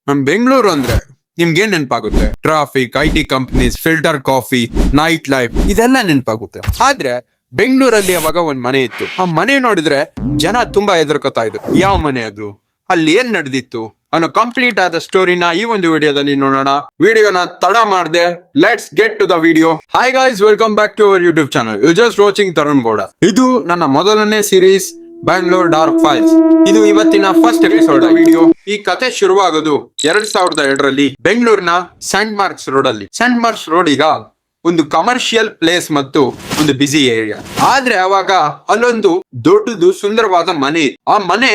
ನಮ್ ಬೆಂಗಳೂರು ಅಂದ್ರೆ ನಿಮ್ಗೆ ಏನ್ ನೆನಪಾಗುತ್ತೆ? Traffic, IT companies, filter coffee, night life, ಇದೆಲ್ಲ ನೆನಪಾಗುತ್ತೆ. ಆದ್ರೆ ಬೆಂಗಳೂರಲ್ಲಿ ಅವಾಗ ಒಂದ್ ಮನೆ ಇತ್ತು. ಆ ಮನೆ ನೋಡಿದ್ರೆ ಜನ ತುಂಬಾ ಹೆದರ್ಕೋತಾ ಇದ್ರು. ಯಾವ ಮನೆ ಅದು, ಅಲ್ಲಿ ಏನ್ ನಡೆದಿತ್ತು ಅನ್ನೋ ಕಂಪ್ಲೀಟ್ ಆದ ಸ್ಟೋರಿನ ಈ ಒಂದು ವಿಡಿಯೋದಲ್ಲಿ ನೋಡೋಣ. ವಿಡಿಯೋನ ತಡ ಮಾಡದೆ let's get to the video. Hi guys, welcome back to our YouTube channel. You just watching Tarun Gowda. ಇದು ನನ್ನ ಮೊದಲನೇ ಸೀರೀಸ್ ಬ್ಯಾಂಗ್ಳೂರ್ ಡಾರ್ಕ್ ಫೈಲ್ಸ್. ಇದು ಇವತ್ತಿನ ಫಸ್ಟ್ ಎಪಿಸೋಡ್ ವಿಡಿಯೋ. ಈ ಕತೆ ಶುರುವಾಗೋದು 2002ರಲ್ಲಿ ಬೆಂಗಳೂರಿನ ಸೆಂಟ್ ಮಾರ್ಕ್ಸ್ ರೋಡ್ ಅಲ್ಲಿ. ಸೆಂಟ್ ಮಾರ್ಕ್ಸ್ ರೋಡ್ ಈಗ ಒಂದು ಕಮರ್ಷಿಯಲ್ ಪ್ಲೇಸ್ ಮತ್ತು ಒಂದು ಬಿಸಿ ಏರಿಯಾ. ಆದ್ರೆ ಅವಾಗ ಅಲ್ಲೊಂದು ದೊಡ್ಡದು ಸುಂದರವಾದ ಮನೆ ಇತ್ತು. ಆ ಮನೆ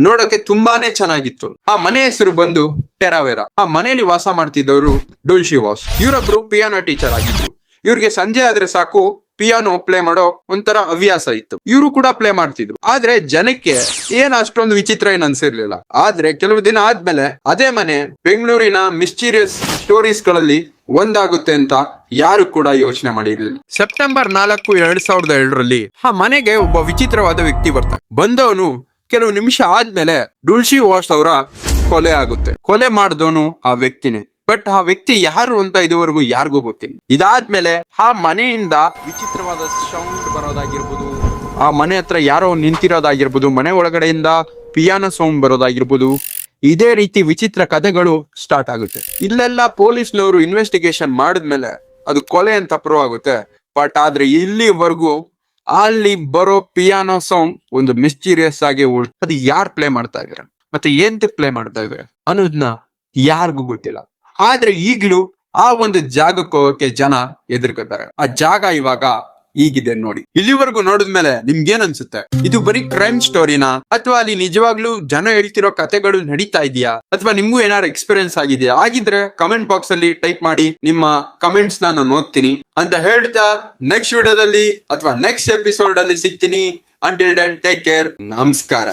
ನೋಡಕ್ಕೆ ತುಂಬಾನೇ ಚೆನ್ನಾಗಿತ್ತು. ಆ ಮನೆ ಹೆಸರು ಬಂದು ಟೆರಾವೇರಾ. ಆ ಮನೆಯಲ್ಲಿ ವಾಸ ಮಾಡ್ತಿದ್ದವರು ಡೋಲ್ಶಿ ವಾಸ್. ಇವರೊಬ್ರು ಪಿಯಾನೋ ಟೀಚರ್ ಆಗಿದ್ರು. ಇವ್ರಿಗೆ ಸಂಜೆ ಆದ್ರೆ ಸಾಕು ಪಿಯಾನೋ ಪ್ಲೇ ಮಾಡೋ ಒಂಥರ ಹವ್ಯಾಸ ಇತ್ತು. ಇವರು ಕೂಡ ಪ್ಲೇ ಮಾಡ್ತಿದ್ರು. ಆದ್ರೆ ಜನಕ್ಕೆ ಏನ್ ಅಷ್ಟೊಂದು ವಿಚಿತ್ರ ಏನ್ ಅನ್ಸಿರ್ಲಿಲ್ಲ. ಆದ್ರೆ ಕೆಲವು ದಿನ ಆದ್ಮೇಲೆ ಅದೇ ಮನೆ ಬೆಂಗಳೂರಿನ ಮಿಸ್ಟೀರಿಯಸ್ ಸ್ಟೋರೀಸ್ ಗಳಲ್ಲಿ ಒಂದಾಗುತ್ತೆ ಅಂತ ಯಾರು ಕೂಡ ಯೋಚನೆ ಮಾಡಿರ್ಲಿಲ್ಲ. ಸೆಪ್ಟೆಂಬರ್ 4, 2002ರಲ್ಲಿ ಆ ಮನೆಗೆ ಒಬ್ಬ ವಿಚಿತ್ರವಾದ ವ್ಯಕ್ತಿ ಬರ್ತಾನೆ. ಬಂದವನು ಕೆಲವು ನಿಮಿಷ ಆದ್ಮೇಲೆ ಡೋಲ್ಶಿ ವಾಸ್ ಅವರ ಕೊಲೆ ಆಗುತ್ತೆ. ಕೊಲೆ ಮಾಡಿದವನು ಆ ವ್ಯಕ್ತಿನೇ. ಬಟ್ ಆ ವ್ಯಕ್ತಿ ಯಾರು ಅಂತ ಇದುವರೆಗೂ ಯಾರಿಗೂ ಗೊತ್ತಿಲ್ಲ. ಇದಾದ್ಮೇಲೆ ಆ ಮನೆಯಿಂದ ವಿಚಿತ್ರವಾದ ಸೌಂಡ್ ಬರೋದಾಗಿರ್ಬೋದು, ಆ ಮನೆ ಹತ್ರ ಯಾರೋ ನಿಂತಿರೋದಾಗಿರ್ಬೋದು, ಮನೆ ಒಳಗಡೆಯಿಂದ ಪಿಯಾನೋ ಸೌಂಡ್ ಬರೋದಾಗಿರ್ಬೋದು, ಇದೇ ರೀತಿ ವಿಚಿತ್ರ ಕಥೆಗಳು ಸ್ಟಾರ್ಟ್ ಆಗುತ್ತೆ. ಇಲ್ಲೆಲ್ಲ ಪೊಲೀಸ್ನವರು ಇನ್ವೆಸ್ಟಿಗೇಷನ್ ಮಾಡಿದ್ಮೇಲೆ ಅದು ಕೊಲೆ ಅಂತ ಪ್ರೂವ್ ಆಗುತ್ತೆ. ಬಟ್ ಆದ್ರೆ ಇಲ್ಲಿವರೆಗೂ ಅಲ್ಲಿ ಬರೋ ಪಿಯಾನೋ ಸೌಂಡ್ ಒಂದು ಮಿಸ್ಟೀರಿಯಸ್ ಆಗಿ ಅದು ಯಾರು ಪ್ಲೇ ಮಾಡ್ತಾ ಇದಾರೆ ಮತ್ತೆ ಏನ್ ಪ್ಲೇ ಮಾಡ್ತಾ ಇದಾರೆ ಅನ್ನೋದನ್ನ ಯಾರಿಗೂ ಗೊತ್ತಿಲ್ಲ. ಆದ್ರೆ ಈಗ್ಲೂ ಆ ಒಂದು ಜಾಗಕ್ಕೆ ಹೋಗಕ್ಕೆ ಜನ ಎದುರ್ಕೋತಾರೆ. ಆ ಜಾಗ ಇವಾಗ ಈಗಿದೆ ನೋಡಿ. ಇಲ್ಲಿವರೆಗೂ ನೋಡಿದ್ಮೇಲೆ ನಿಮ್ಗೇನ್ ಅನ್ಸುತ್ತೆ? ಇದು ಬರೀ ಕ್ರೈಮ್ ಸ್ಟೋರಿನಾ, ಅಥವಾ ಅಲ್ಲಿ ನಿಜವಾಗ್ಲೂ ಜನ ಹೇಳ್ತಿರೋ ಕಥೆಗಳು ನಡೀತಾ ಇದೆಯಾ, ಅಥವಾ ನಿಮ್ಗೂ ಏನಾದ್ರು ಎಕ್ಸ್ಪೀರಿಯನ್ಸ್ ಆಗಿದೆಯಾ? ಆಗಿದ್ರೆ ಕಮೆಂಟ್ ಬಾಕ್ಸ್ ಅಲ್ಲಿ ಟೈಪ್ ಮಾಡಿ. ನಿಮ್ಮ ಕಮೆಂಟ್ಸ್ ನಾನು ಓದ್ತೀನಿ ಅಂತ ಹೇಳ್ತಾ ನೆಕ್ಸ್ಟ್ ವಿಡಿಯೋದಲ್ಲಿ ಅಥವಾ ನೆಕ್ಸ್ಟ್ ಎಪಿಸೋಡ್ ಅಲ್ಲಿ ಸಿಗ್ತೀನಿ. Until then take care. ನಮಸ್ಕಾರ.